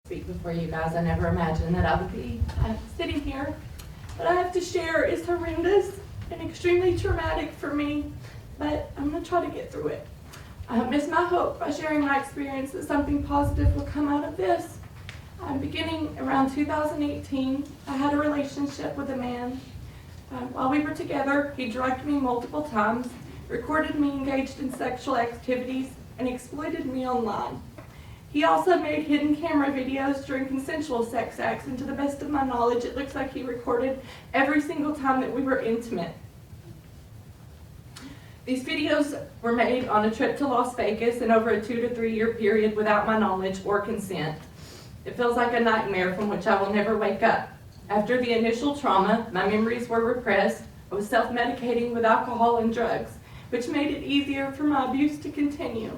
Speak before you guys. I never imagined that I would be sitting here. What I have to share is horrendous and extremely traumatic for me, but I'm going to try to get through it. It's my hope by sharing my experience that something positive will come out of this. Beginning around 2018, I had a relationship with a man. While we were together, he drugged me multiple times, recorded me engaged in sexual activities, and exploited me online. He also made hidden camera videos during consensual sex acts, and to the best of my knowledge, it looks like he recorded every single time that we were intimate. These videos were made on a trip to Las Vegas and over a 2 to 3 year period without my knowledge or consent. It feels like a nightmare from which I will never wake up. After the initial trauma, my memories were repressed. I was self-medicating with alcohol and drugs, which made it easier for my abuse to continue.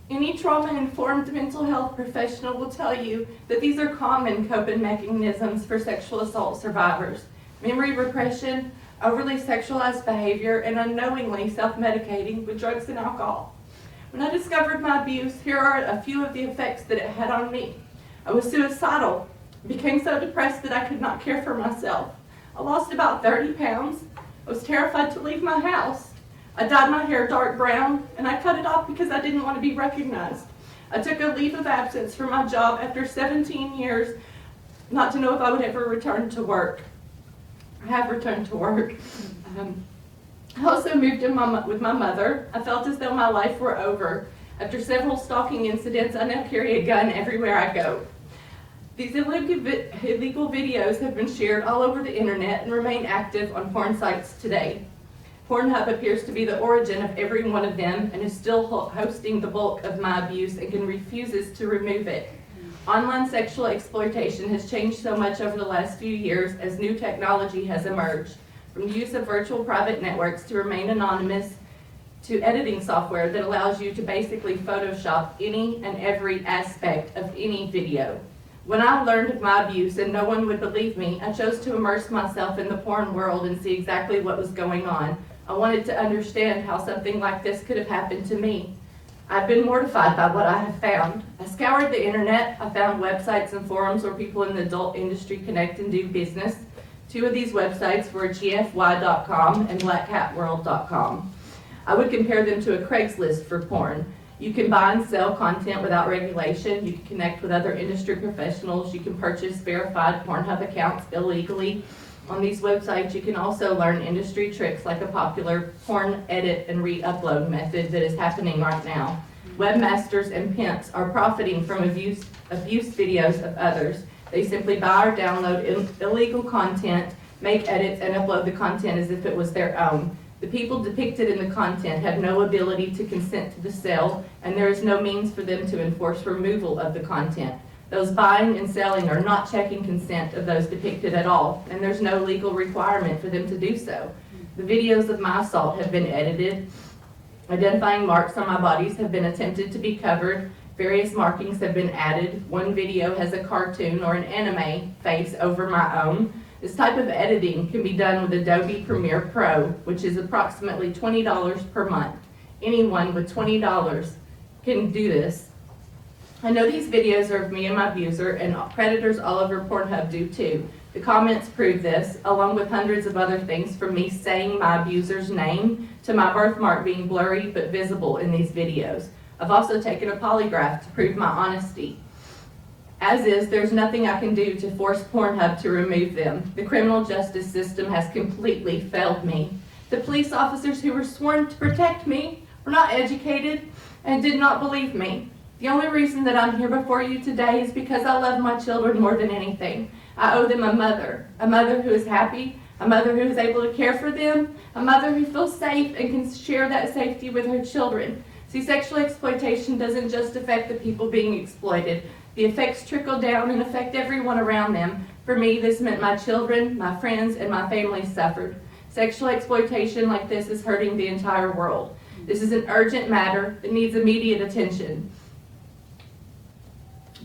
Any trauma-informed mental health professional will tell you that these are common coping mechanisms for sexual assault survivors. Memory repression, overly sexualized behavior, and unknowingly self-medicating with drugs and alcohol. When I discovered my abuse, here are a few of the effects that it had on me. I was suicidal, became so depressed that I could not care for myself. I lost about 30 pounds. I was terrified to leave my house. I dyed my hair dark brown, and I cut it off because I didn't want to be recognized. I took a leave of absence from my job after 17 years, not to know if I would ever return to work. I have returned to work. I also moved in with my mother. I felt as though my life were over. After several stalking incidents, I now carry a gun everywhere I go. These illegal videos have been shared all over the internet and remain active on porn sites today. Pornhub appears to be the origin of every one of them and is still hosting the bulk of my abuse and refuses to remove it. Online sexual exploitation has changed so much over the last few years as new technology has emerged, from the use of virtual private networks to remain anonymous to editing software that allows you to basically Photoshop any and every aspect of any video. When I learned of my abuse and no one would believe me, I chose to immerse myself in the porn world and see exactly what was going on. I wanted to understand how something like this could have happened to me. I've been mortified by what I have found. I scoured the internet. I found websites and forums where people in the adult industry connect and do business. Two of these websites were gfy.com and blackhatworld.com. I would compare them to a Craigslist for porn. You can buy and sell content without regulation. You can connect with other industry professionals. You can purchase verified Pornhub accounts illegally. On these websites, you can also learn industry tricks like a popular porn edit and re-upload method that is happening right now. Webmasters and pimps are profiting from abuse videos of others. They simply buy or download illegal content, make edits, and upload the content as if it was their own. The people depicted in the content have no ability to consent to the sale, and there is no means for them to enforce removal of the content. Those buying and selling are not checking consent of those depicted at all, and there's no legal requirement for them to do so. The videos of my assault have been edited. Identifying marks on my bodies have been attempted to be covered. Various markings have been added. One video has a cartoon or an anime face over my own. This type of editing can be done with Adobe Premiere Pro, which is approximately $20 per month. Anyone with $20 can do this. I know these videos are of me and my abuser, and predators all over Pornhub do too. The comments prove this, along with hundreds of other things, from me saying my abuser's name to my birthmark being blurry but visible in these videos. I've also taken a polygraph to prove my honesty. As is, there's nothing I can do to force Pornhub to remove them. The criminal justice system has completely failed me. The police officers who were sworn to protect me were not educated and did not believe me. The only reason that I'm here before you today is because I love my children more than anything. I owe them a mother who is happy, a mother who is able to care for them, a mother who feels safe and can share that safety with her children. See, sexual exploitation doesn't just affect the people being exploited. The effects trickle down and affect everyone around them. For me, this meant my children, my friends, and my family suffered. Sexual exploitation like this is hurting the entire world. This is an urgent matter that needs immediate attention.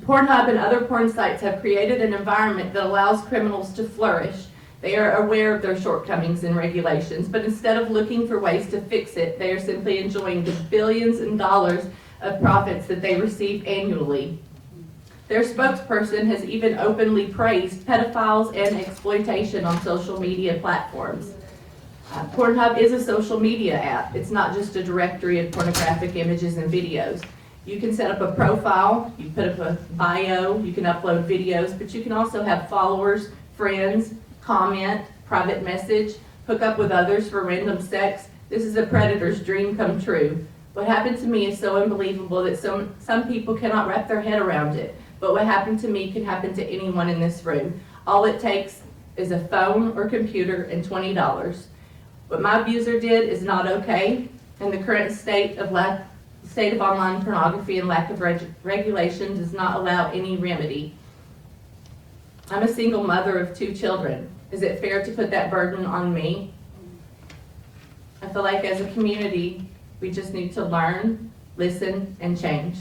Pornhub and other porn sites have created an environment that allows criminals to flourish. They are aware of their shortcomings and regulations, but instead of looking for ways to fix it, they are simply enjoying the billions in dollars of profits that they receive annually. Their spokesperson has even openly praised pedophiles and exploitation on social media platforms. Pornhub is a social media app. It's not just a directory of pornographic images and videos. You can set up a profile, you put up a bio, you can upload videos, but you can also have followers, friends, comment, private message, hook up with others for random sex. This is a predator's dream come true. What happened to me is so unbelievable that some people cannot wrap their head around it. But what happened to me could happen to anyone in this room. All it takes is a phone or computer and $20. What my abuser did is not okay, and the current state of online pornography and lack of regulation does not allow any remedy. I'm a single mother of 2 children. Is it fair to put that burden on me? I feel like as a community, we just need to learn, listen, and change.